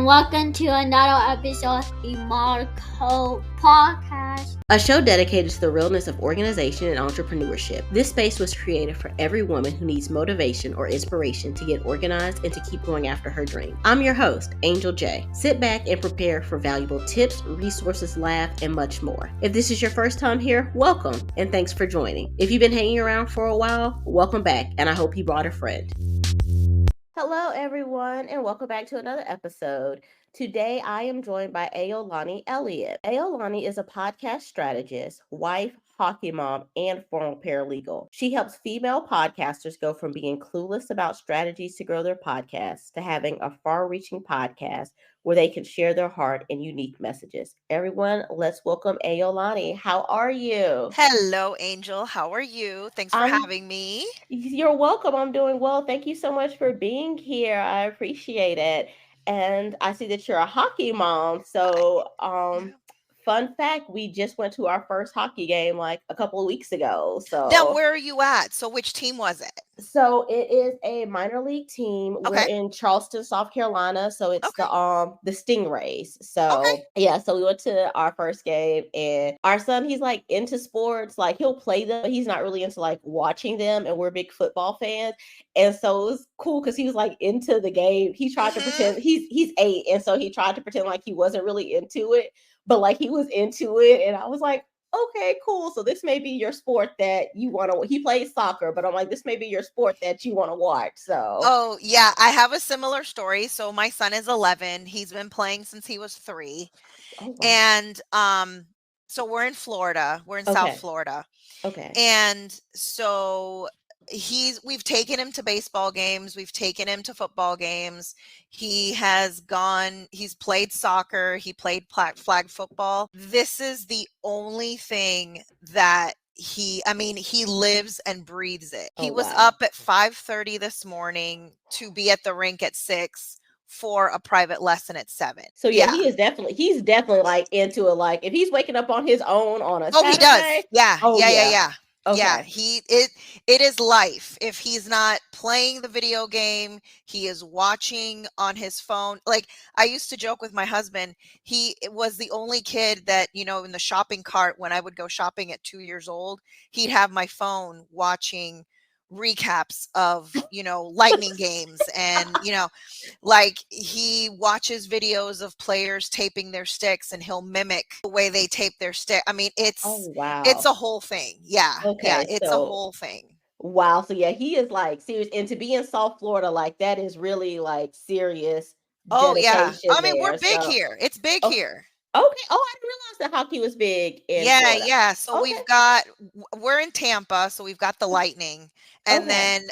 and welcome to another episode of the Marco Podcast, a show dedicated to the realness of organization and entrepreneurship. This space was created for every woman who needs motivation or inspiration to get organized and to keep going after her dream. I'm your host, Angel J. Sit back and prepare for valuable tips, resources, laugh, and much more. If this is your first time here, welcome, and thanks for joining. If you've been hanging around for a while, welcome back, and I hope you brought a friend. Hello, everyone, and welcome back to another episode. Today, I am joined by Aeoliana Elliott. Aeoliana is a podcast strategist, wife, hockey mom, and former paralegal. She helps female podcasters go from being clueless about strategies to grow their podcasts to having a far-reaching podcast where they can share their heart and unique messages. Everyone, let's welcome Aeoliana. How are you? Hello, Angel. How are you? Thanks for having me. You're welcome. I'm doing well. Thank you so much for being here. I appreciate it. And I see that you're a hockey mom. So, fun fact, we just went to our first hockey game like a couple of weeks ago. So now, where are you at? So which team was it? So it is a minor league team. Okay. We're in Charleston, South Carolina. So it's the Stingrays. So yeah, so we went to our first game, and our son, he's like into sports. Like he'll play them, but he's not really into like watching them. And we're big football fans. And so it was cool because he was like into the game. He tried to pretend he's 8. And so he tried to pretend like he wasn't really into it, but like he was into it. And I was like, okay, cool. So this may be your sport that you want to. He plays soccer, but I'm like, this may be your sport that you want to watch. So. Oh yeah, I have a similar story. So my son is 11. He's been playing since he was 3, and so we're in Florida. We're in South Florida. Okay. And so we've taken him to baseball games, we've taken him to football games. He's played soccer, he played flag football. This is the only thing that he lives and breathes it. He was up at 5:30 this morning to be at the rink at 6 for a private lesson at 7. So yeah, he's definitely like into it. Like if he's waking up on his own on a Saturday, he does. Yeah. Okay. Yeah, it is life. If he's not playing the video game, he is watching on his phone. Like I used to joke with my husband, he was the only kid that, in the shopping cart when I would go shopping at 2 years old, he'd have my phone watching recaps of lightning games, and like he watches videos of players taping their sticks and he'll mimic the way they tape their stick. I mean, it's a whole thing. It's a whole thing. Wow. So yeah, he is like serious, and to be in South Florida, like that is really like serious. Oh yeah, I mean we're big here. It's big here. Okay. Oh, I didn't realize that hockey was big in Florida. Yeah. So we're in Tampa, so we've got the Lightning, and then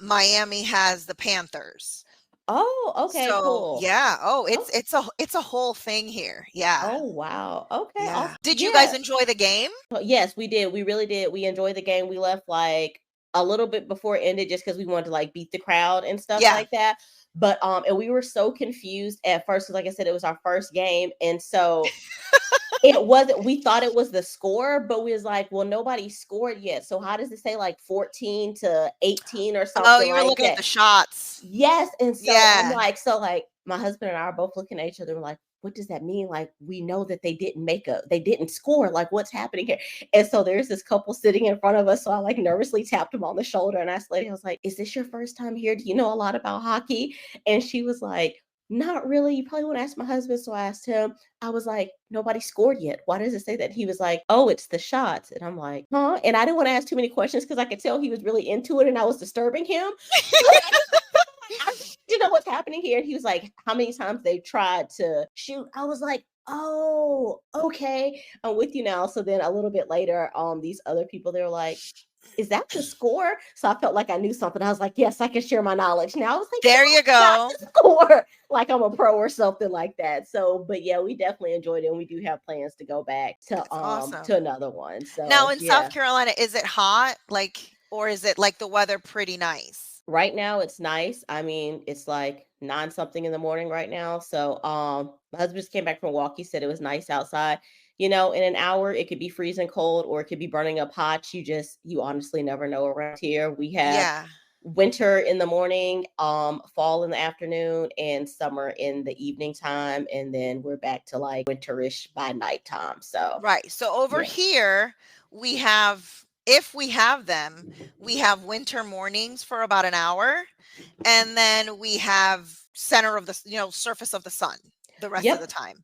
Miami has the Panthers. Oh, okay, so, cool. Yeah. Oh, it's a whole thing here. Yeah. Oh, wow. Okay. Yeah. Awesome. Did you guys enjoy the game? Yes, we did. We really did. We enjoyed the game. We left like a little bit before it ended just because we wanted to like beat the crowd and stuff like that. But and we were so confused at first because, like I said, it was our first game, and so it wasn't. We thought it was the score, but we was like, well, nobody scored yet. So how does it say like 14-18 or something? Oh, you were looking at the shots. Yes, and so I'm like, my husband and I are both looking at each other. We're like, what does that mean? Like, we know that they didn't score. Like, what's happening here? And so there's this couple sitting in front of us. So I like nervously tapped him on the shoulder and asked the lady, I was like, is this your first time here? Do you know a lot about hockey? And she was like, not really. You probably want to ask my husband. So I asked him. I was like, nobody scored yet. Why does it say that? He was like, oh, it's the shots. And I'm like, huh? And I didn't want to ask too many questions because I could tell he was really into it and I was disturbing him. I didn't know what's happening here. He was like, how many times they tried to shoot? I was like, oh, okay. I'm with you now. So then a little bit later, these other people, they were like, is that the score? So I felt like I knew something. I was like, yes, I can share my knowledge. Now I was like, there you go. Score. Like I'm a pro or something like that. So, but yeah, we definitely enjoyed it. And we do have plans to go back to to another one. So now in South Carolina, is it hot? Or is it like the weather pretty nice? Right now it's nice. I mean, it's like 9 something in the morning right now. So my husband just came back from a walk. He said it was nice outside. In an hour it could be freezing cold or it could be burning up hot. You honestly never know around here. We have winter in the morning, fall in the afternoon, and summer in the evening time, and then we're back to like winterish by nighttime. So Right. So over yeah. here, we have, if we have them, we have winter mornings for about an hour, and then we have center of the, surface of the sun the rest of the Yep. time.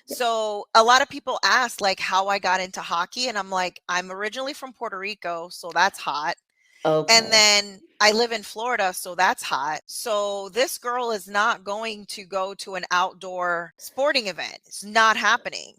Yep. So a lot of people ask like how I got into hockey, and I'm like, I'm originally from Puerto Rico, so that's hot. And Okay. then I live in Florida, so that's hot. So this girl is not going to go to an outdoor sporting event. It's not happening.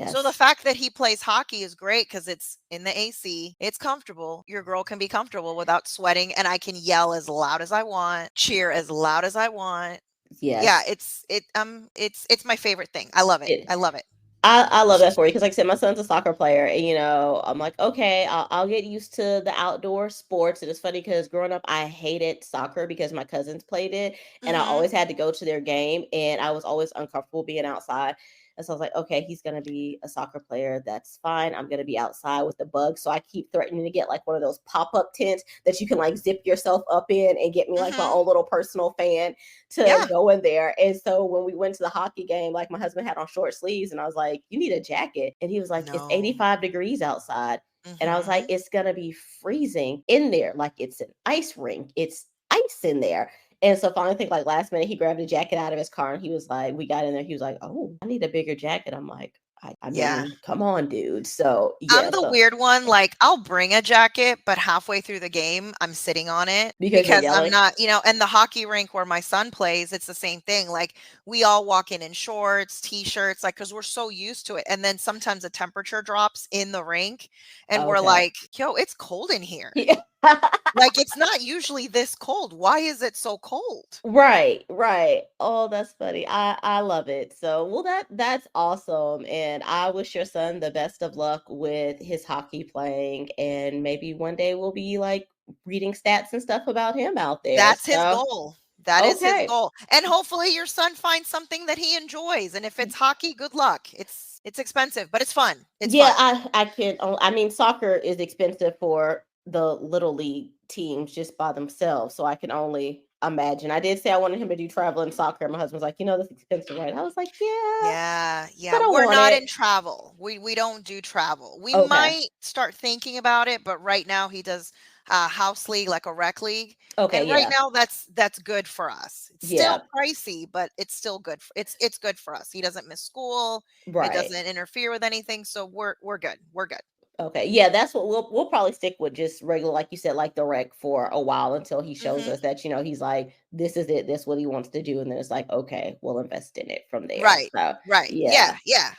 So the Yes. fact that he plays hockey is great because it's in the AC. It's comfortable. Your girl can be comfortable without sweating, and I can yell as loud as I want, cheer as loud as I want. Yeah, Yes. it's my favorite thing. I love it. It I love it. I love that for you because, like I said, my son's a soccer player, and I'm like, okay, I'll get used to the outdoor sports. And it's funny because growing up, I hated soccer because my cousins played it, and I Mhm. always had to go to their game, and I was always uncomfortable being outside. And so I was like, okay, he's gonna be a soccer player. That's fine. I'm gonna be outside with the bugs. So I keep threatening to get like one of those pop-up tents that you can like zip yourself up in and get me like my Mhm. own little personal fan to Yeah. go in there. And so when we went to the hockey game, like my husband had on short sleeves, and I was like, you need a jacket. And he was like, it's No. 85 degrees outside. And I was like, Mhm. it's going to be freezing in there. Like it's an ice rink, it's ice in there. And so finally, I think like last minute, he grabbed a jacket out of his car and he was like, we got in there. He was like, oh, I need a bigger jacket. I'm like, I Yeah. mean, come on, dude. So I'm yeah, the so weird one, like, I'll bring a jacket, but halfway through the game, I'm sitting on it because you're because I'm yelling. not, and the hockey rink where my son plays, it's the same thing. Like, we all walk in shorts, t-shirts, like, because we're so used to it. And then sometimes the temperature drops in the rink, and we're Okay. like, yo, it's cold in here. Yeah. Like, it's not usually this cold. Why is it so cold? Right, right. Oh, that's funny. I love it. So, well, that's awesome, and I wish your son the best of luck with his hockey playing, and maybe one day we'll be like reading stats and stuff about him out there. That's his So, goal. That is his okay. goal. And hopefully your son finds something that he enjoys. And if it's hockey, good luck. It's expensive, but it's fun. It's Yeah, fun. I can. I mean, soccer is expensive for the little league teams just by themselves, so I can only imagine. I did say I wanted him to do traveling soccer. My husband's like, that's expensive, right? I was like, yeah, Yeah, but yeah. I We're want not it. in travel. We don't do travel. We Okay. might start thinking about it, but right now he does a house league, like a rec league. Okay, And right yeah. now that's good for us. It's still Yeah, pricey, but it's still good. It's good for us. He doesn't miss school. It right. doesn't interfere with anything, so we're good. We're good. Okay. Yeah, that's what we'll probably stick with, just regular, like you said, like the rec for a while until he shows Mhm. us that, he's like, this is it, this what he wants to do. And then it's like, okay, we'll invest in it from there. Right. So Right. yeah. Yeah, yeah.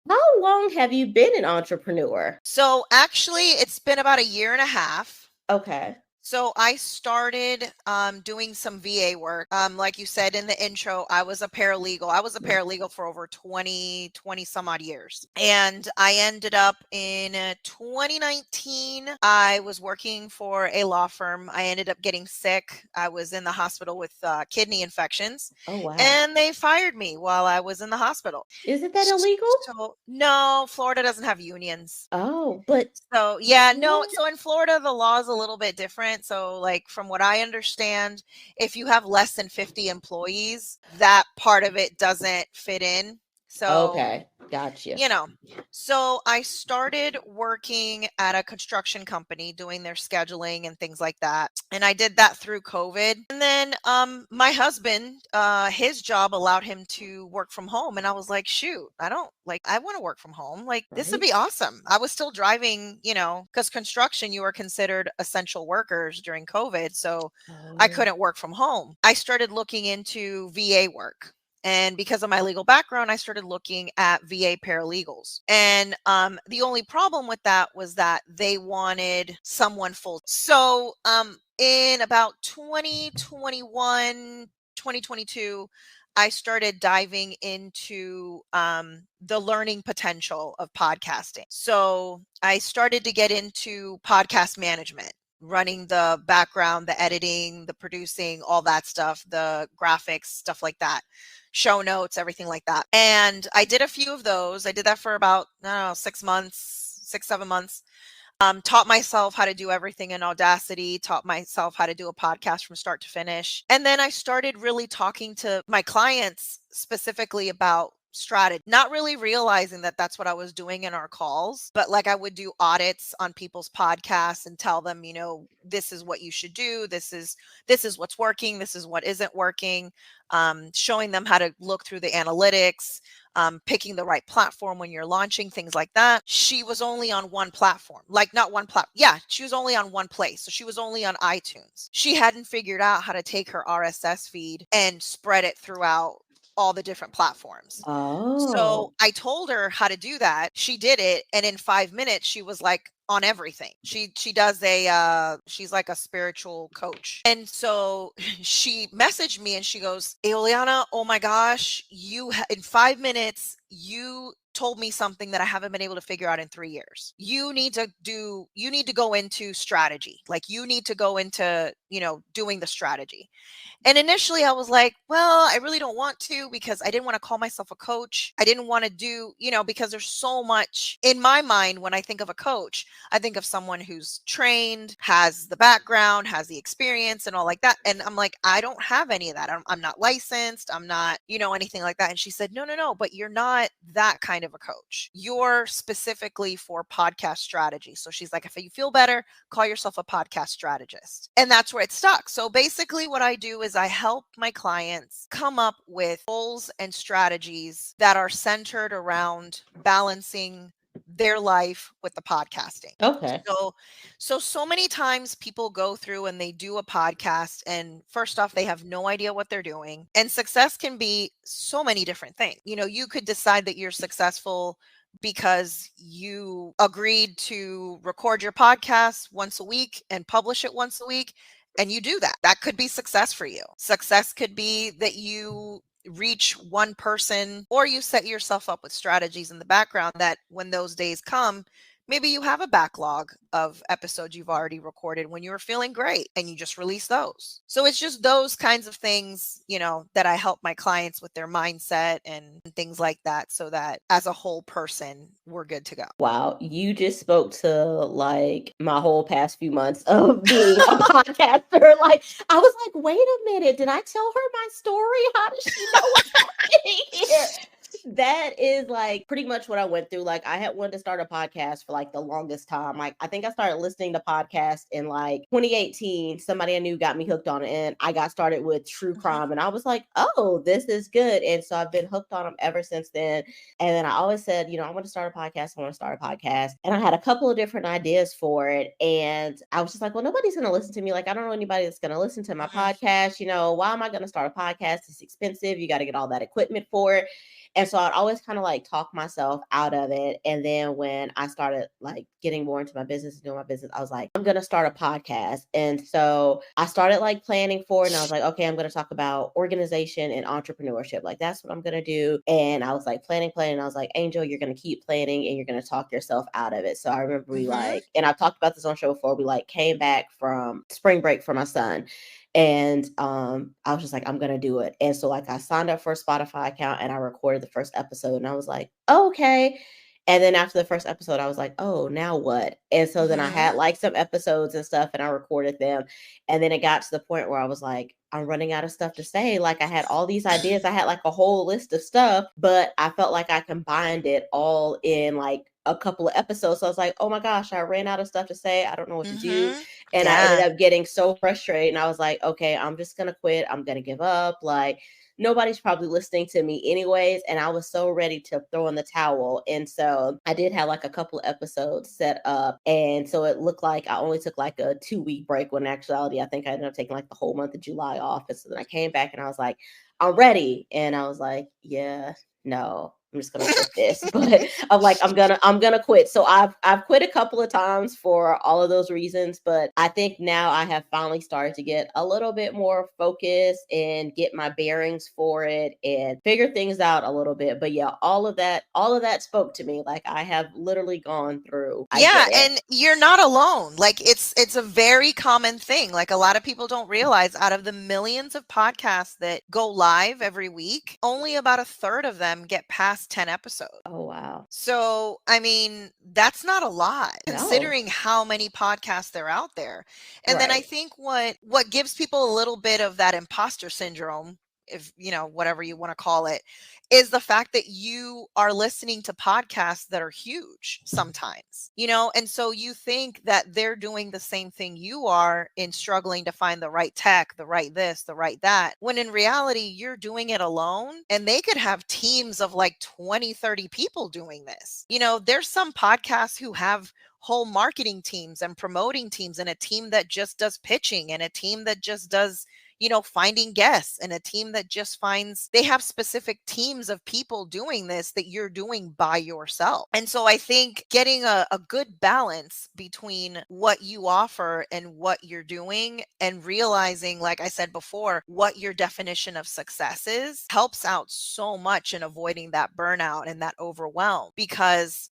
How long have you been an entrepreneur? So actually, it's been about a year and a half. Okay. So I started doing some VA work. Like you said in the intro, I was a paralegal. I was a paralegal for over 20 some odd years. And I ended up in 2019, I was working for a law firm. I ended up getting sick. I was in the hospital with kidney infections, Oh wow. and they fired me while I was in the hospital. Isn't that illegal? So, no, Florida doesn't have unions. Oh, but So, yeah, no, what? so in Florida, the law is a little bit different. So, like, from what I understand, if you have less than 50 employees, that part of it doesn't fit in. So, Okay, gotcha. you know, so I started working at a construction company doing their scheduling and things like that. And I did that through COVID. And then my husband, his job allowed him to work from home. And I was like, shoot, I want to work from home. Like, this would Right? be awesome. I was still driving, because construction, you were considered essential workers during COVID. So I Oh, couldn't work from home. I started looking into VA work. And because of my legal background, I started looking at VA paralegals. And the only problem with that was that they wanted someone full. So in about 2021, 2022, I started diving into the learning potential of podcasting. So I started to get into podcast management, running the background, the editing, the producing, all that stuff, the graphics, stuff like that, show notes, everything like that. And I did a few of those. I did that for about, I don't know, 6 months, 6, 7 months. Taught myself how to do everything in Audacity, taught myself how to do a podcast from start to finish. And then I started really talking to my clients specifically about strategy, not really realizing that that's what I was doing in our calls, but like I would do audits on people's podcasts and tell them, this is what you should do. This is what's working. This is what isn't working. Showing them how to look through the analytics, picking the right platform when you're launching, things like that. She was only on one platform, like not one platform. Yeah, she was only on one place. So she was only on iTunes. She hadn't figured out how to take her RSS feed and spread it throughout all the different platforms. Oh. So I told her how to do that. She did it. And in 5 minutes, she was like on everything. She does she's like a spiritual coach. And so she messaged me and she goes, Aeoliana, oh my gosh, in 5 minutes, you told me something that I haven't been able to figure out in 3 years. You need to go into strategy. Like you need to go into, doing the strategy. And initially I was like, well, I really don't want to because I didn't want to call myself a coach. I didn't want to do, because there's so much in my mind when I think of a coach, I think of someone who's trained, has the background, has the experience and all like that. And I'm like, I don't have any of that. I'm not licensed. I'm not, anything like that. And she said, no, but you're not that kind of a coach. You're specifically for podcast strategy. So she's like, if you feel better, call yourself a podcast strategist. And that's where it stuck. So basically what I do is I help my clients come up with goals and strategies that are centered around balancing their life with the podcasting. Okay. So many times people go through and they do a podcast and first off, they have no idea what they're doing. And success can be so many different things. You could decide that you're successful because you agreed to record your podcast once a week and publish it once a week. And you do that. That could be success for you. Success could be that you reach one person or you set yourself up with strategies in the background that when those days come, maybe you have a backlog of episodes you've already recorded when you were feeling great and you just release those. So it's just those kinds of things, that I help my clients with their mindset and things like that so that as a whole person, we're good to go. Wow, you just spoke to like my whole past few months of being a podcaster. Like, I was like, wait a minute, did I tell her my story? How does she know what's happening here? That is like pretty much what I went through. Like I had wanted to start a podcast for like the longest time. Like I think I started listening to podcasts in like 2018. Somebody I knew got me hooked on it and I got started with true crime and I was like, oh, this is good. And so I've been hooked on them ever since then. And then I always said, I want to start a podcast. I want to start a podcast. And I had a couple of different ideas for it. And I was just like, well, nobody's going to listen to me. Like, I don't know anybody that's going to listen to my podcast. Why am I going to start a podcast? It's expensive. You got to get all that equipment for it. And so I'd always kind of like talk myself out of it. And then when I started like getting more into my business and doing my business, I was like, I'm going to start a podcast. And so I started like planning for it. And I was like, okay, I'm going to talk about organization and entrepreneurship. Like that's what I'm going to do. And I was like planning. I was like, Angel, you're going to keep planning and you're going to talk yourself out of it. So I remember we like, and I've talked about this on show before, we like came back from spring break for my son. And I was just like, I'm going to do it. And so like I signed up for a Spotify account and I recorded the first episode and I was like, oh, okay. And then after the first episode, I was like, oh, now what? And so then I had like some episodes and stuff and I recorded them. And then it got to the point where I was like, I'm running out of stuff to say. Like I had all these ideas. I had like a whole list of stuff, but I felt like I combined it all in like a couple of episodes. So I was like, oh my gosh, I ran out of stuff to say. I don't know what to do. And I ended up getting so frustrated. And I was like, okay, I'm just going to quit. I'm going to give up. Like nobody's probably listening to me anyways. And I was so ready to throw in the towel. And so I did have like a couple of episodes set up. And so it looked like I only took like a 2-week break when in actuality, I think I ended up taking like the whole month of July off. And so then I came back and I was like, I'm ready. And I was like, yeah, no. I'm just gonna quit this, but I'm like, I'm gonna quit. So I've quit a couple of times for all of those reasons, but I think now I have finally started to get a little bit more focused and get my bearings for it and figure things out a little bit. But yeah, all of that spoke to me. Like I have literally gone through. And you're not alone. Like it's a very common thing. Like a lot of people don't realize out of the millions of podcasts that go live every week, only about a third of them get past last 10 episodes. Oh, wow. So, I mean, that's not a lot No. considering how many podcasts there are out there. And then I Right. think what gives people a little bit of that imposter syndrome, if whatever you want to call it, is the fact that you are listening to podcasts that are huge sometimes, and so you think that they're doing the same thing you are in struggling to find the right tech, the right this, the right that, when in reality you're doing it alone, and they could have teams of like 20, 30 people doing this. There's some podcasts who have whole marketing teams and promoting teams, and a team that just does pitching, and a team that just does finding guests, and a team that just finds, they have specific teams of people doing this that you're doing by yourself. And so I think getting a good balance between what you offer and what you're doing, and realizing, like I said before, what your definition of success is, helps out so much in avoiding that burnout and that overwhelm. Because,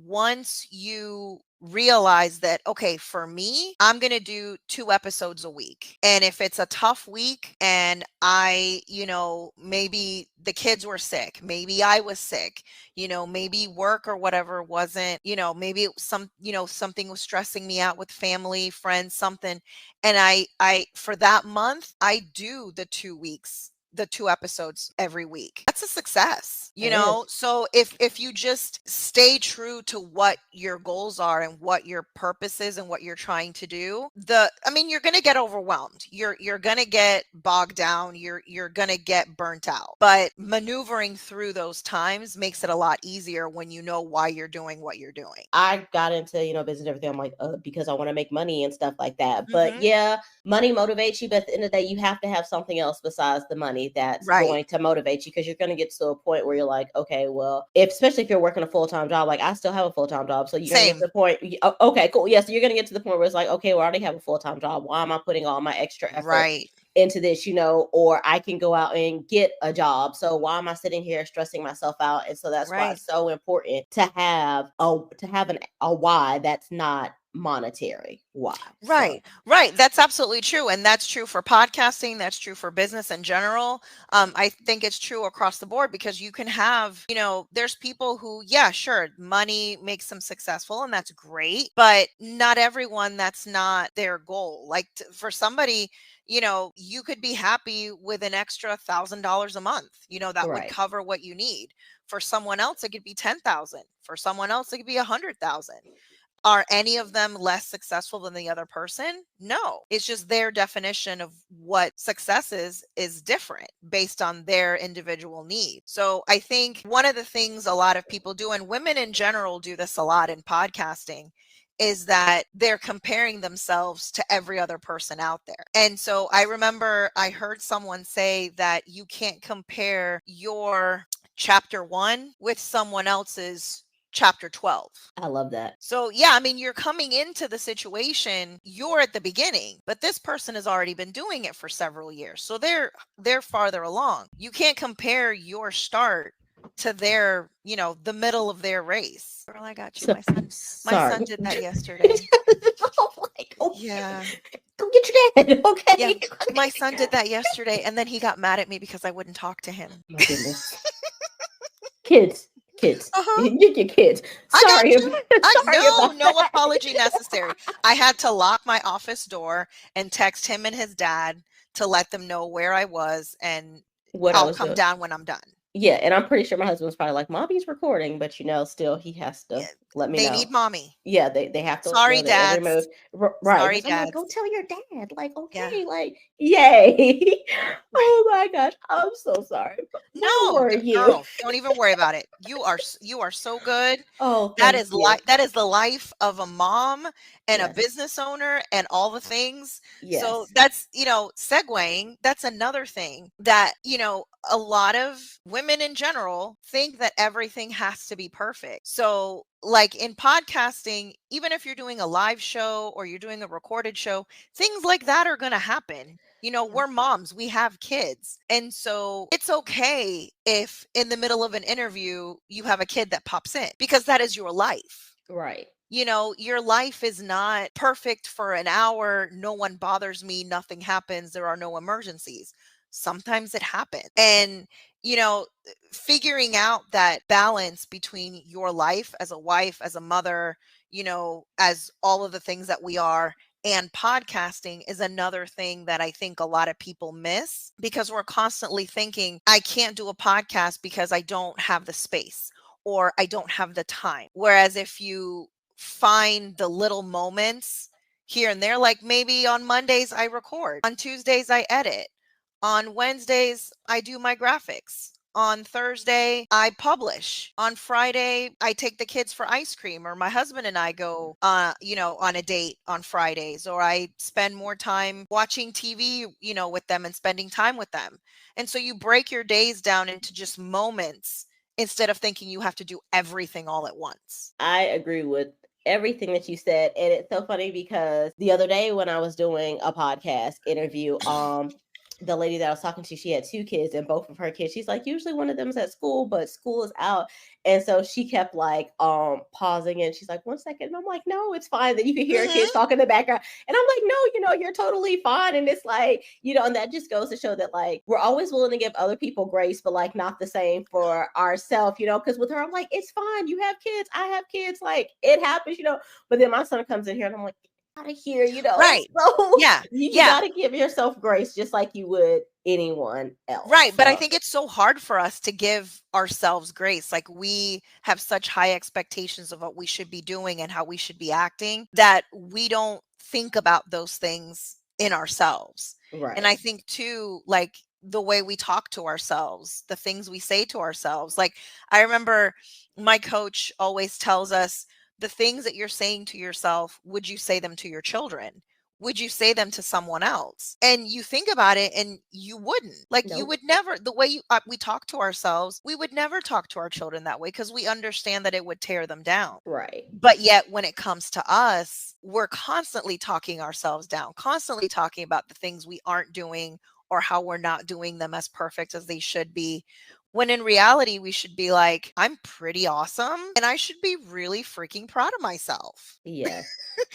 once you realize that, okay, for me, I'm going to do 2 episodes a week. And if it's a tough week and maybe the kids were sick, maybe I was sick, maybe work or whatever wasn't, maybe something was stressing me out with family, friends, something. And I for that month, I do the 2 weeks, the 2 episodes every week. That's a success, It is. So if you just stay true to what your goals are and what your purpose is and what you're trying to do, you're going to get overwhelmed. You're going to get bogged down. You're going to get burnt out. But maneuvering through those times makes it a lot easier when you know why you're doing what you're doing. I got into, business and everything. I'm like, because I want to make money and stuff like that. But Mhm. yeah, money motivates you. But at the end of the day, you have to have something else besides the money that's Right. going to motivate you, because you're going to get to a point where you're like, okay, well, especially if you're working a full-time job, like I still have a full-time job. So you're going to get Same. to the point. Okay, cool. Yeah. So you're going to get to the point where it's like, okay, well, I already have a full-time job. Why am I putting all my extra effort Right. into this, or I can go out and get a job. So why am I sitting here stressing myself out? And so that's why Right. it's so important to have a why that's not monetary. Why? Right. Right. That's absolutely true. And that's true for podcasting. That's true for business in general. I think it's true across the board, because you can have, there's people who, yeah, sure, money makes them successful, and that's great. But not everyone, that's not their goal. Like for somebody, you could be happy with an extra $1,000 a month, that would Right. cover what you need. For someone else, it could be 10,000. For someone else, it could be 100,000. Are any of them less successful than the other person? No. It's just their definition of what success is different based on their individual needs. So I think one of the things a lot of people do, and women in general do this a lot in podcasting, is that they're comparing themselves to every other person out there. And so I remember I heard someone say that you can't compare your chapter 1 with someone else's chapter 12. I love that. So yeah, you're coming into the situation, you're at the beginning, but this person has already been doing it for several years. So they're farther along. You can't compare your start to their, the middle of their race. Girl, I got you. My son did that yesterday. Yeah. Go get your dad. Okay. Yeah. My son did that yesterday, and then he got mad at me because I wouldn't talk to him. My goodness. Kids. Uh-huh. Your kids. Sorry. No apology necessary. I had to lock my office door and text him and his dad to let them know where I was, and I'll come down when I'm done. Yeah, and I'm pretty sure my husband's probably like, Mommy's recording, but still he has to let me know. They need mommy. Yeah, they have to. Sorry, Dad. Right. Sorry, Dad. Dad. Go tell your dad. Like, okay, Yeah. like, yay. Oh my gosh, I'm so sorry. No, girl, don't even worry about it. You are so good. Oh, that is the life of a mom and a business owner and all the things. Yes. So that's, segueing, that's another thing that, a lot of women in general think that everything has to be perfect. So like in podcasting, even if you're doing a live show or you're doing a recorded show, things like that are going to happen. We're moms, we have kids. And so it's okay if in the middle of an interview, you have a kid that pops in, because that is your life. Right. Your life is not perfect for an hour. No one bothers me. Nothing happens. There are no emergencies. sometimes it happens. And, figuring out that balance between your life as a wife, as a mother, as all of the things that we are, and podcasting is another thing that I think a lot of people miss, because we're constantly thinking, I can't do a podcast because I don't have the space or I don't have the time. Whereas if you find the little moments here and there, like maybe on Mondays I record, on Tuesdays I edit, on Wednesdays I do my graphics, on Thursday I publish, on Friday I take the kids for ice cream, or my husband and I go on a date on Fridays, or I spend more time watching TV with them and spending time with them. And so you break your days down into just moments instead of thinking you have to do everything all at once. I agree with everything that you said. And it's so funny because the other day when I was doing a podcast interview, the lady that I was talking to, she had 2 kids, and both of her kids, she's like, usually one of them is at school, but school is out. And so she kept like pausing, and she's like, 1 second. And I'm like, no, it's fine. Then you can hear kids talk in the background. And I'm like, no, you're totally fine. And it's like, and that just goes to show that like we're always willing to give other people grace, but like not the same for ourselves, because with her, I'm like, it's fine. You have kids, I have kids, like it happens, But then my son comes in here and I'm like, out of here, Right. So Yeah. you got to give yourself grace just like you would anyone else. Right. But I think it's so hard for us to give ourselves grace. Like, we have such high expectations of what we should be doing and how we should be acting that we don't think about those things in ourselves. Right. And I think too, like the way we talk to ourselves, the things we say to ourselves. Like, I remember my coach always tells us, the things that you're saying to yourself, would you say them to your children? Would you say them to someone else? And you think about it and you wouldn't. Like, you would never, the way we talk to ourselves, we would never talk to our children that way, because we understand that it would tear them down. Right. But yet when it comes to us, we're constantly talking ourselves down, constantly talking about the things we aren't doing or how we're not doing them as perfect as they should be. When in reality, we should be like, I'm pretty awesome and I should be really freaking proud of myself. Yes.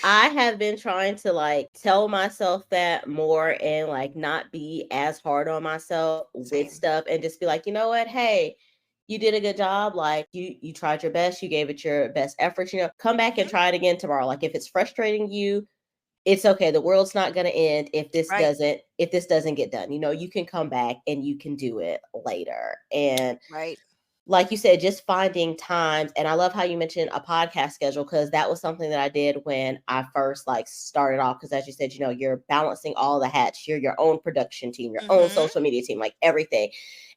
I have been trying to like tell myself that more and like not be as hard on myself with stuff, and just be like, you know what? Hey, you did a good job. Like you tried your best. You gave it your best efforts. Come back and try it again tomorrow. Like if it's frustrating you, it's okay. The world's not going to end if this doesn't get done. You can come back and you can do it later. And like you said, just finding times. And I love how you mentioned a podcast schedule, because that was something that I did when I first like started off. Because as you said, you're balancing all the hats. You're your own production team, your own social media team, like everything.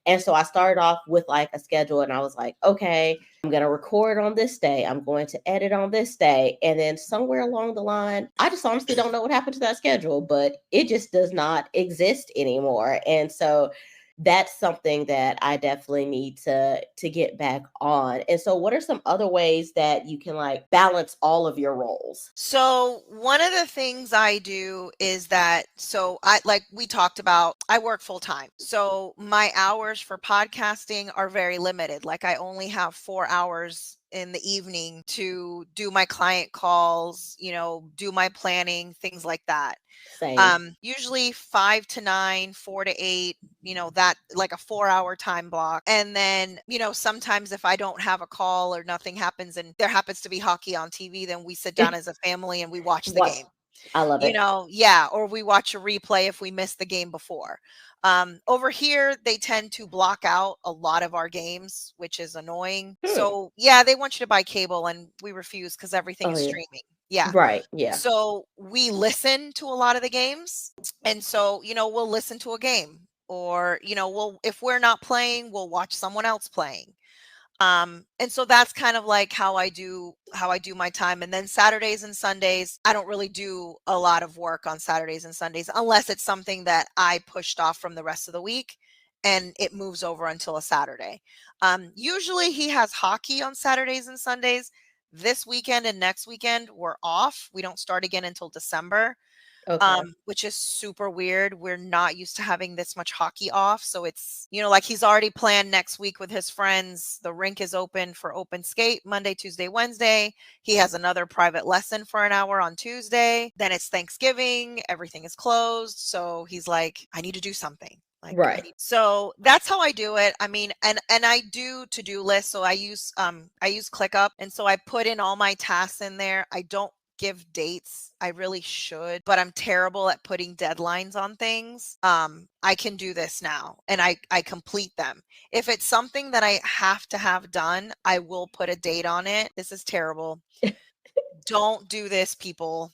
And so I started off with like a schedule, and I was like, okay, I'm going to record on this day. I'm going to edit on this day. And then somewhere along the line, I just honestly don't know what happened to that schedule, but it just does not exist anymore. And so that's something that I definitely need to get back on. And so what are some other ways that you can like balance all of your roles? So one of the things I do is that, like we talked about, I work full time. So my hours for podcasting are very limited. Like, I only have 4 hours in the evening to do my client calls, do my planning, things like that. Same. Usually 5 to 9, 4 to 8, that like a 4-hour time block. And then, sometimes if I don't have a call or nothing happens and there happens to be hockey on TV, then we sit down as a family and we watch the game. I love it. Or we watch a replay if we missed the game before. Over here, they tend to block out a lot of our games, which is annoying. So they want you to buy cable, and we refuse because everything is streaming. Yeah. Right. Yeah. So we listen to a lot of the games. And so, we'll listen to a game, or, if we're not playing, we'll watch someone else playing. And so that's kind of like how I do my time. And then Saturdays and Sundays, I don't really do a lot of work on Saturdays and Sundays, unless it's something that I pushed off from the rest of the week and it moves over until a Saturday. Usually he has hockey on Saturdays and Sundays. This weekend and next weekend we're off. We don't start again until December. Okay. Which is super weird. We're not used to having this much hockey off. So it's, like he's already planned next week with his friends. The rink is open for open skate Monday, Tuesday, Wednesday. He has another private lesson for an hour on Tuesday. Then it's Thanksgiving. Everything is closed. So he's like, I need to do something. Like Right. so that's how I do it. I mean, and I do to-do lists. So I use ClickUp, and so I put in all my tasks in there. I don't give dates. I really should, but I'm terrible at putting deadlines on things. I can do this now, and I complete them. If it's something that I have to have done, I will put a date on it. This is terrible. Don't do this, people.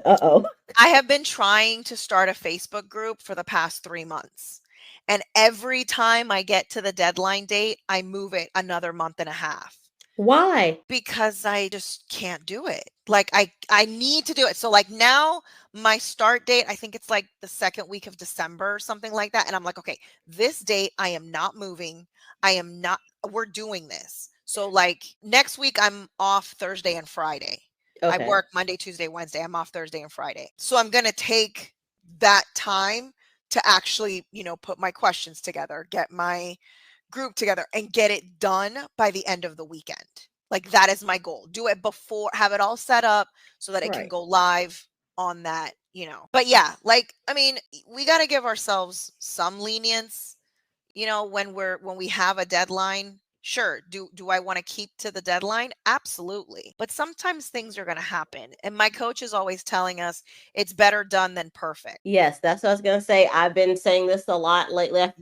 Uh-oh. I have been trying to start a Facebook group for the past 3 months. And every time I get to the deadline date, I move it another month and a half Why? because I just can't do it. Like I need to do it. So like now my start date, I think it's like the second week of December or something like that. And I'm like, okay, this date I am not moving. We're doing this. So like next week I'm off Thursday and Friday. I Okay. work Monday, Tuesday, Wednesday. I'm off Thursday and Friday. So I'm going to take that time to actually, put my questions together, get my group together, and get it done by the end of the weekend. Like that is my goal. Do it before, have it all set up so that it can Right. go live on that, But yeah, like, I mean, we got to give ourselves some lenience, when we have a deadline. Sure. Do I want to keep to the deadline? Absolutely. But sometimes things are going to happen. And my coach is always telling us it's better done than perfect. Yes, that's what I was gonna say. I've been saying this a lot lately on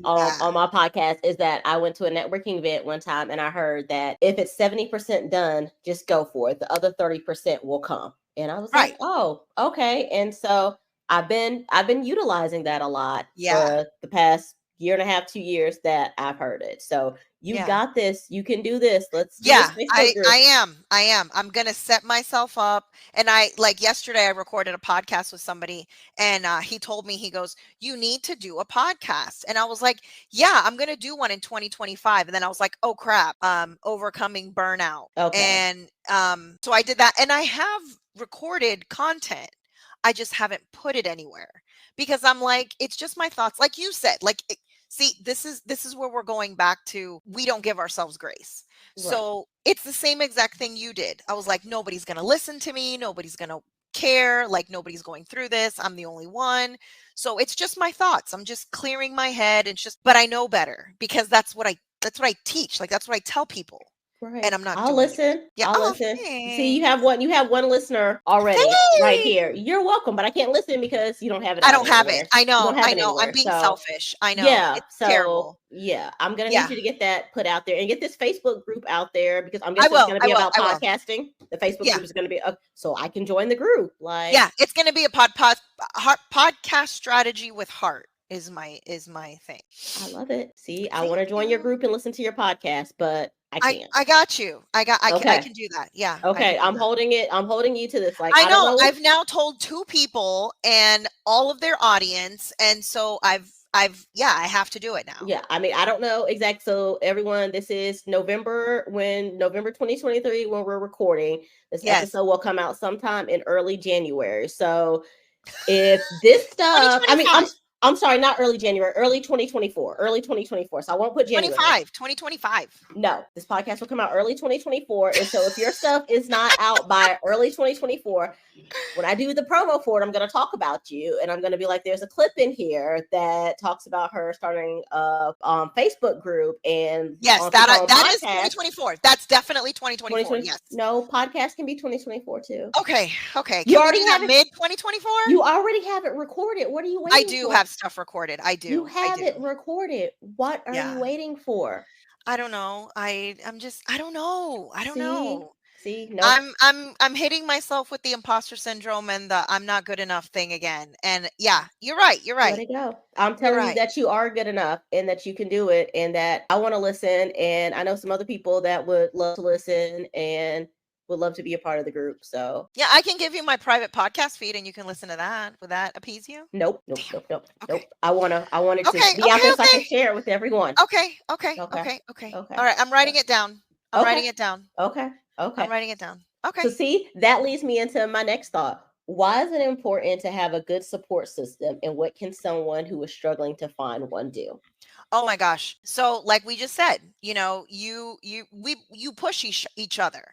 Yeah. my podcast, is that I went to a networking event one time and I heard that if it's 70% done, just go for it. The other 30% will come. And I was like, Right. oh, okay. And so I've been utilizing that a lot Yeah. for the past year and a half, 2 years that I've heard it. So you Yeah. got this. You can do this. Let's do Yeah, this Facebook group. I am. I'm going to set myself up. And like yesterday, I recorded a podcast with somebody, and he told me, he goes, you need to do a podcast. And I was like, yeah, I'm going to do one in 2025. And then I was like, oh crap, overcoming burnout. Okay. And so I did that, and I have recorded content. I just haven't put it anywhere because I'm like, it's just my thoughts. Like you said, like, see, this is where we're going back to, we don't give ourselves grace. Right. So it's the same exact thing you did. I was like, nobody's going to listen to me. Nobody's going to care. Like nobody's going through this. I'm the only one. So it's just my thoughts. I'm just clearing my head. It's just, but I know better because that's what I teach. Like that's what I tell people. Right. And I'm not I'll doing it. listen. Yeah. I'll Oh, listen. See, you thanks. have one listener already right Thanks. here. You're welcome, but I can't listen because you don't have it I out don't have it. anywhere. I You don't know. have I it know. I'm anywhere. being So selfish. I know. yeah. It's So terrible. yeah, I'm gonna Yeah. need you to get that put out there and get this Facebook group out there, because I'm I guessing it's will. gonna I be will. about I will. podcasting. The Facebook Yeah. group is gonna be so I can join the group. Like, Yeah. It's going to be a podcast strategy with heart is my thing. I love it. See, I Thank want to join your you. group and listen to your podcast, but I can't. I got you. I Okay. can do that. Yeah. I Okay. can do I'm that. holding it. I'm holding you to this. Like, I I don't know. know. I've now told 2 people and all of their audience, and so I have to do it now. Yeah, I mean, I don't know exactly. So everyone, this is November 2023 when we're recording. This Yes. episode will come out sometime in early January. So if this stuff, I mean, 2025. I'm sorry, not early January, early 2024, early 2024. So I won't put January. 2025. No, this podcast will come out early 2024. And so if your stuff is not out by early 2024, when I do the promo for it, I'm going to talk about you, and I'm going to be like, there's a clip in here that talks about her starting a Facebook group, and Yes, on that podcast, is 2024. That's definitely 2024. 2020. Yes. No, podcast can be 2024 too. Okay. You Can we already do have that it. mid 2024? You already have it recorded. What are you waiting I for? do have stuff recorded. I do. You have I do. it recorded. What are Yeah. you waiting for? I don't know. I'm just, I don't know. I don't know. See, no. I'm hitting myself with the imposter syndrome and the I'm not good enough thing again. And yeah, you're right. You're Let right. it go. I'm telling you that you are good enough and that you can do it, and that I want to listen. And I know some other people that would love to listen and would love to be a part of the group. So yeah, I can give you my private podcast feed and you can listen to that. Would that appease you? nope. Okay. Nope. I wanted to Okay, be out there so I can okay. share it with everyone. Okay. All right, I'm writing it down. I'm writing it down. Okay. I'm writing it down. Okay. So see, that leads me into my next thought. Why is it important to have a good support system, and what can someone who is struggling to find one do? Oh my gosh. So like we just said, you push each other.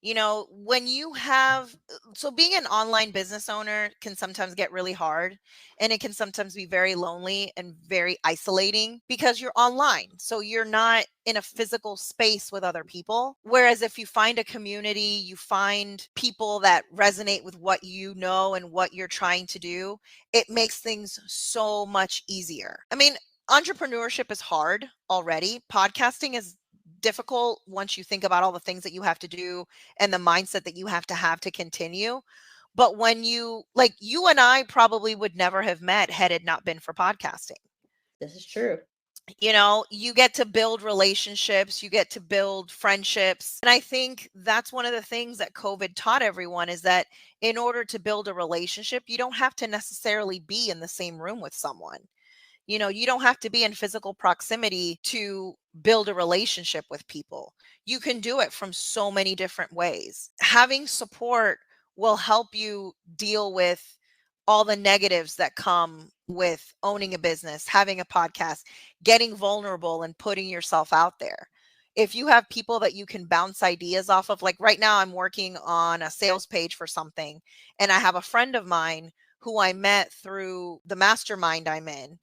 When you have, so being an online business owner can sometimes get really hard, and it can sometimes be very lonely and very isolating because you're online. So you're not in a physical space with other people. Whereas if you find a community, you find people that resonate with what you know and what you're trying to do, it makes things so much easier. I mean, entrepreneurship is hard already. Podcasting is difficult once you think about all the things that you have to do and the mindset that you have to continue. But when you and I probably would never have met had it not been for podcasting. This is true. You get to build relationships, you get to build friendships. And I think that's one of the things that COVID taught everyone, is that in order to build a relationship, you don't have to necessarily be in the same room with someone. You don't have to be in physical proximity to build a relationship with people. You can do it from so many different ways. Having support will help you deal with all the negatives that come with owning a business, having a podcast, getting vulnerable and putting yourself out there. If you have people that you can bounce ideas off of, like right now, I'm working on a sales page for something, and I have a friend of mine who I met through the mastermind I'm in,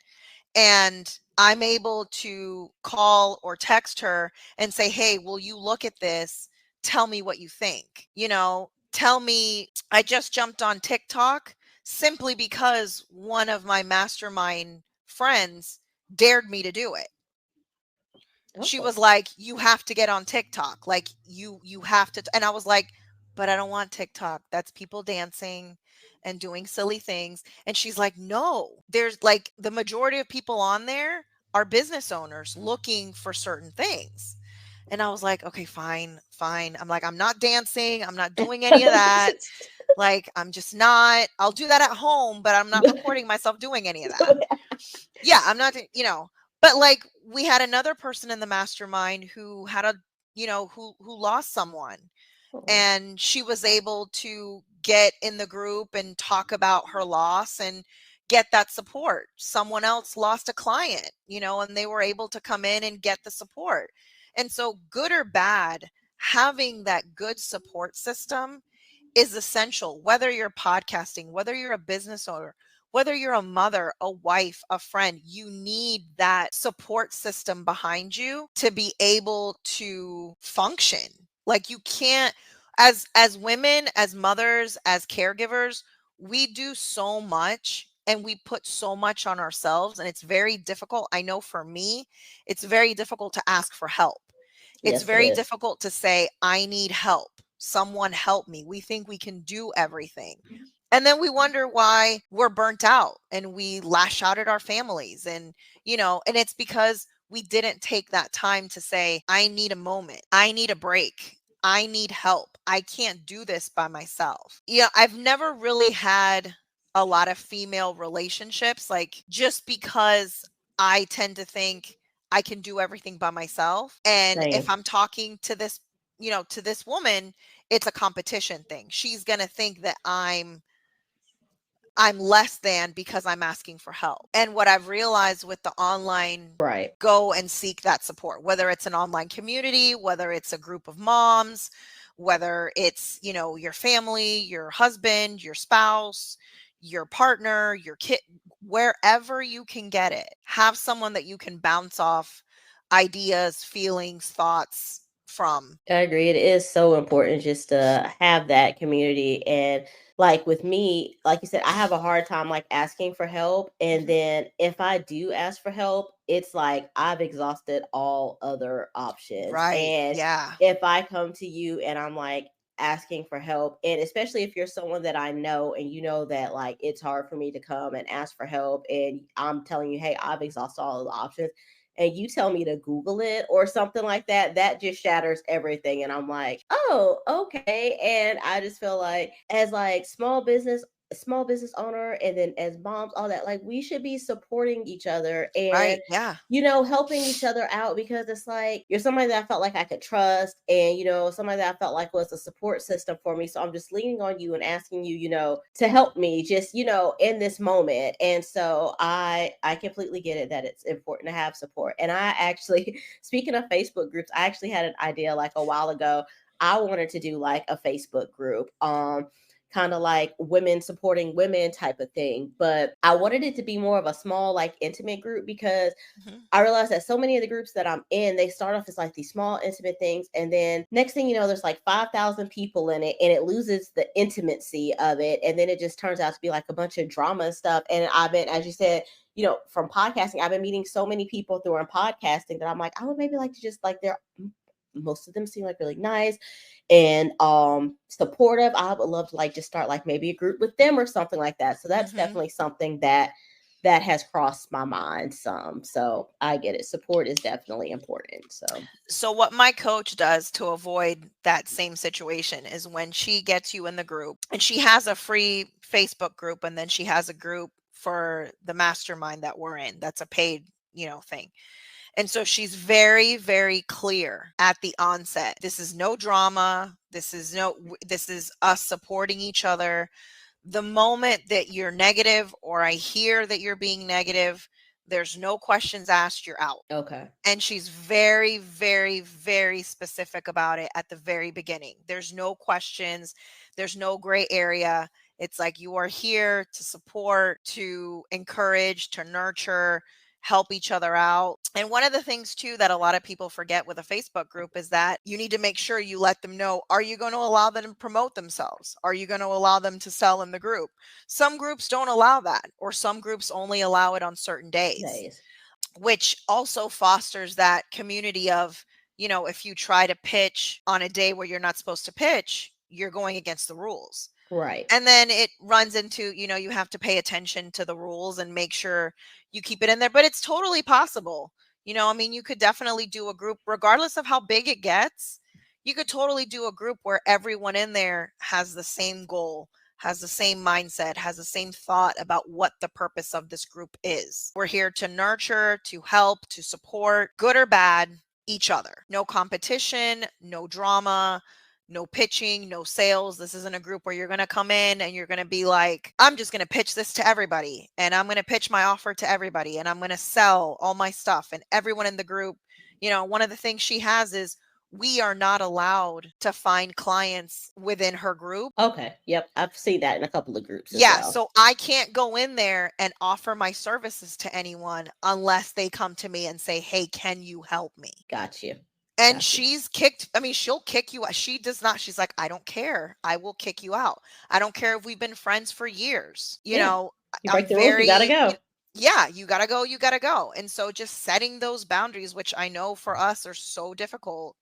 and I'm able to call or text her and say, hey, will you look at this? Tell me what you think. Tell me, I just jumped on TikTok simply because one of my mastermind friends dared me to do it. She was like, you have to get on TikTok. Like you have to. And I was like, but I don't want TikTok. That's people dancing and doing silly things. And she's like, no, there's like the majority of people on there are business owners looking for certain things. And I was like, okay, fine. I'm like, I'm not dancing. I'm not doing any of that. Like, I'm just not, I'll do that at home, but I'm not recording myself doing any of that. Yeah, I'm not, but like we had another person in the mastermind who had who lost someone, and she was able to get in the group and talk about her loss and get that support. Someone else lost a client, and they were able to come in and get the support. And so, good or bad, having that good support system is essential, whether you're podcasting, whether you're a business owner, whether you're a mother, a wife, a friend. You need that support system behind you to be able to function. Like, you can't, as women, as mothers, as caregivers, we do so much and we put so much on ourselves, and it's very difficult. I know for me, it's very difficult to ask for help. It's Yes, it very is. difficult to say, I need help. Someone help me. We think we can do everything. And then we wonder why we're burnt out and we lash out at our families. And it's because we didn't take that time to say, I need a moment. I need a break. I need help. I can't do this by myself. I've never really had a lot of female relationships, like, just because I tend to think I can do everything by myself. And Same. if I'm talking to this woman, it's a competition thing. She's going to think that I'm less than because I'm asking for help. And what I've realized with the online, Right. go and seek that support, whether it's an online community, whether it's a group of moms, whether it's, your family, your husband, your spouse, your partner, your kid, wherever you can get it, have someone that you can bounce off ideas, feelings, thoughts from. I agree. It is so important just to have that community. And like with me, like you said, I have a hard time like asking for help. And then if I do ask for help, it's like I've exhausted all other options. Right. And Yeah. if I come to you and I'm like asking for help, and especially if you're someone that I know and you know that like it's hard for me to come and ask for help, and I'm telling you, hey, I've exhausted all of the options, and you tell me to Google it or something like that, that just shatters everything. And I'm like, oh, okay. And I just feel like as like small business owner, and then as moms, all that, like we should be supporting each other Right. and Yeah. helping each other out, because it's like you're somebody that I felt like I could trust, and somebody that I felt like was a support system for me. So I'm just leaning on you and asking you, to help me just, in this moment. And so I completely get it that it's important to have support. And I actually, speaking of Facebook groups, I actually had an idea like a while ago. I wanted to do like a Facebook group, kind of like women supporting women type of thing. But I wanted it to be more of a small, like intimate group, because I realized that so many of the groups that I'm in, they start off as like these small, intimate things. And then next thing you know, there's like 5,000 people in it, and it loses the intimacy of it. And then it just turns out to be like a bunch of drama and stuff. And I've been, as you said, from podcasting, I've been meeting so many people through podcasting that I'm like, I would maybe like to just like most of them seem like really nice and supportive. I would love to like just start like maybe a group with them or something like that. So that's definitely something that has crossed my mind some. So I get it. Support is definitely important. So what my coach does to avoid that same situation is when she gets you in the group, and she has a free Facebook group, and then she has a group for the mastermind that we're in. That's a paid, thing. And so she's very, very clear at the onset. This is no drama. This is us supporting each other. The moment that you're negative, or I hear that you're being negative, there's no questions asked, you're out. Okay. And she's very, very, very specific about it at the very beginning. There's no questions. There's no gray area. It's like, you are here to support, to encourage, to nurture, help each other out. And one of the things too that a lot of people forget with a Facebook group is that you need to make sure you let them know, are you going to allow them to promote themselves? Are you going to allow them to sell in the group? Some groups don't allow that, or some groups only allow it on certain days. Which also fosters that community of, if you try to pitch on a day where you're not supposed to pitch, you're going against the rules. Right. And then it runs into, you have to pay attention to the rules and make sure you keep it in there. But it's totally possible. You could definitely do a group, regardless of how big it gets. You could totally do a group where everyone in there has the same goal, has the same mindset, has the same thought about what the purpose of this group is. We're here to nurture, to help, to support, good or bad, each other. No competition, no drama, no pitching, no sales. This isn't a group where you're going to come in and you're going to be like, I'm just going to pitch this to everybody, and I'm going to pitch my offer to everybody, and I'm going to sell all my stuff. And everyone in the group, one of the things she has is, we are not allowed to find clients within her group. Okay. Yep. I've seen that in a couple of groups as well. So I can't go in there and offer my services to anyone unless they come to me and say, hey, can you help me? Got you. And she's kicked, she'll kick you out. She does not. She's like, I don't care. I will kick you out. I don't care if we've been friends for years. You break the rules, you gotta go. You gotta go. You gotta go. And so just setting those boundaries, which I know for us are so difficult,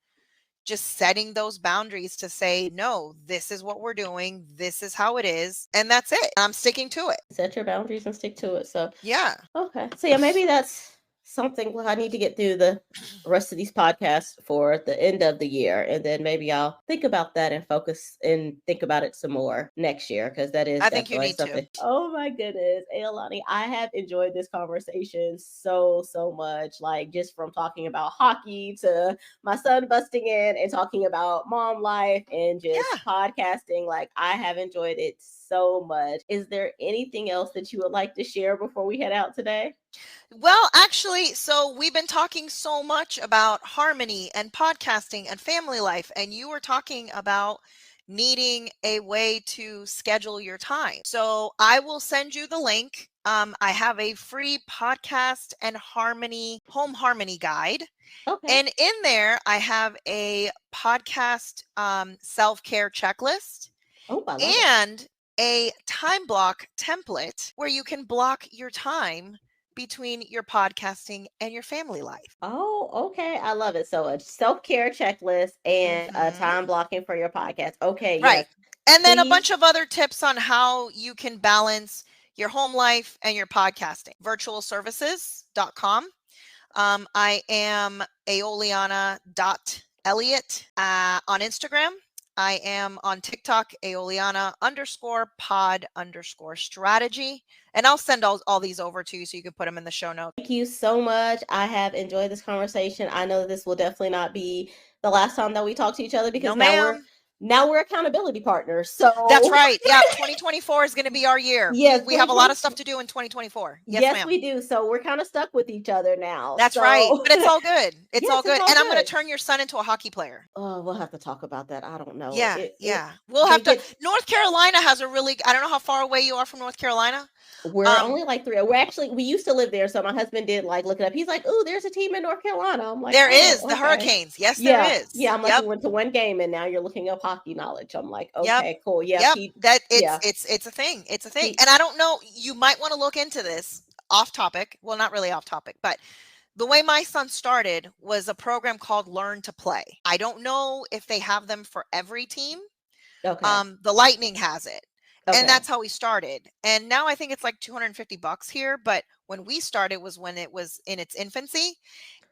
just setting those boundaries to say, no, this is what we're doing. This is how it is. And that's it. I'm sticking to it. Set your boundaries and stick to it. So, yeah. Okay. So, yeah, maybe that's something I need to get through the rest of these podcasts for the end of the year. And then maybe I'll think about that and focus and think about it some more next year, because that is, I think you need something. to. Oh my goodness. Aeoliana, I have enjoyed this conversation so much. Like, just from talking about hockey to my son busting in and talking about mom life and just podcasting. Like, I have enjoyed it so much. Is there anything else that you would like to share before we head out today? Well, actually, so we've been talking so much about harmony and podcasting and family life, and you were talking about needing a way to schedule your time. So I will send you the link. I have a free podcast and home harmony guide. Okay. And in there, I have a podcast self-care checklist. Oh, I love and a time block template where you can block your time between your podcasting and your family life. Oh, okay. I love it. So a self-care checklist and a time blocking for your podcast. Okay. Right. Yes. And then a bunch of other tips on how you can balance your home life and your podcasting. Virtualservices.com. I am Aeoliana.Elliott on Instagram. I am on TikTok, Aeoliana_pod_strategy. And I'll send all these over to you so you can put them in the show notes. Thank you so much. I have enjoyed this conversation. I know this will definitely not be the last time that we talk to each other, because now we're accountability partners. So That's right. Yeah, 2024 is going to be our year. Yes, we have a lot of 2024. stuff to do in 2024. Yes, Yes, ma'am. we do. So we're kind of stuck with each other now. That's so. right. But it's all good. It's Yes, all it's good. all And I'm going to good. turn your son into a hockey player. Oh, we'll have to talk about that. I don't know. Yeah, we'll have to. get- North Carolina has a really. I don't know how far away you are from North Carolina. We're only like 3. We used to live there, so my husband did like look it up. He's like, "Oh, there's a team in North Carolina." I'm like, There "Oh, is the okay." Hurricanes. Yes, Yeah, there is. yeah. I'm like, Yep. we went to one game, and now you're looking up hockey knowledge. I'm like, okay, Yep. cool. Yeah, Yep. It's a thing. It's a thing. And I don't know. You might want to look into this. Off topic. Well, not really off topic, but the way my son started was a program called Learn to Play. I don't know if they have them for every team. Okay. The Lightning has it. Okay. And that's how we started. And now I think it's like $250 here. But when we started was when it was in its infancy.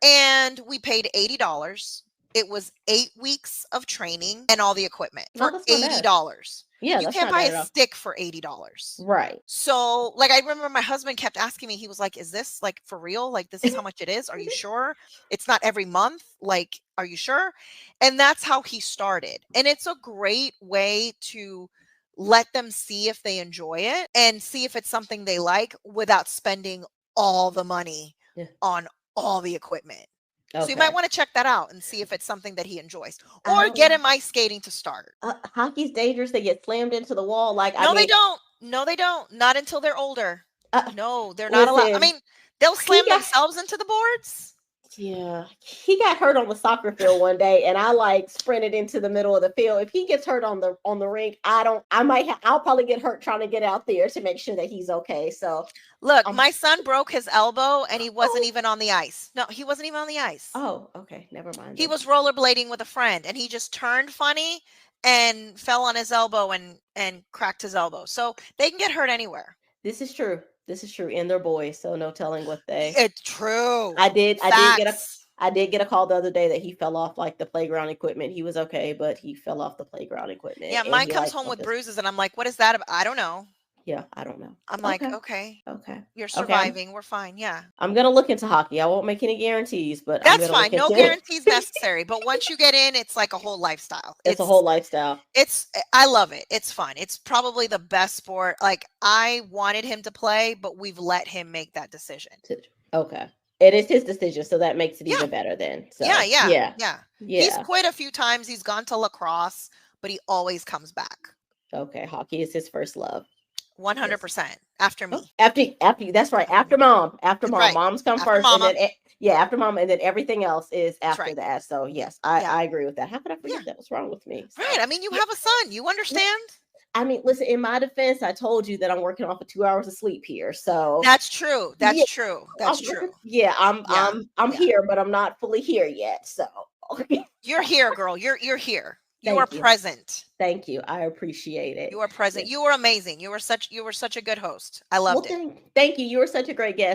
And we paid $80. It was 8 weeks of training and all the equipment for $80. Yeah, you can't buy a stick for $80. Right. So, like, I remember my husband kept asking me, he was like, is this like for real? Like, this is how much it is? Are you sure? It's not every month. Like, are you sure? And that's how he started. And it's a great way to let them see if they enjoy it and see if it's something they like without spending all the money on all the equipment. Okay. So you might want to check that out and see if it's something that he enjoys, or get him ice skating to start. Hockey's dangerous. They get slammed into the wall. Like, they don't. No, they don't. Not until they're older. No, they're not allowed. I mean, they'll slam themselves into the boards. Yeah, he got hurt on the soccer field one day, and I like sprinted into the middle of the field. If he gets hurt on the rink, I'll probably get hurt trying to get out there to make sure that he's okay. So look, my son broke his elbow, and he wasn't even on the ice. No, he wasn't even on the ice. Oh, okay, never mind. He was rollerblading with a friend, and he just turned funny and fell on his elbow and cracked his elbow. So they can get hurt anywhere. This is true. And they're boys, so no telling what they. It's true. I did get a call the other day that he fell off like the playground equipment. He was okay, but he fell off the playground equipment. Yeah, mine comes home with bruises, and I'm like, what is that about? I don't know. Yeah, I don't know. I'm like, okay. You're surviving. We're fine. Yeah. I'm going to look into hockey. I won't make any guarantees, but that's fine. No guarantees necessary. But once you get in, it's like a whole lifestyle. It's a whole lifestyle. I love it. It's fun. It's probably the best sport. Like, I wanted him to play, but we've let him make that decision. Okay. It is his decision, so that makes it even better then. So, yeah. He's quit a few times. He's gone to lacrosse, but he always comes back. Okay. Hockey is his first love. 100%. After me. After that's right. After mom. Right. Moms come after first. Mama. And then, after mom, and then everything else is after that. So yes, I agree with that. How could I forget that? What's wrong with me? Right. I mean, you have a son. You understand? I mean, listen, in my defense, I told you that I'm working off of 2 hours of sleep here. So that's true. That's true. That's true. Yeah, I'm here, but I'm not fully here yet. So you're here, girl. You're here. You are present. Thank you. I appreciate it. You are present. You were amazing. You were such a good host. I loved it. Thank you. You were such a great guest.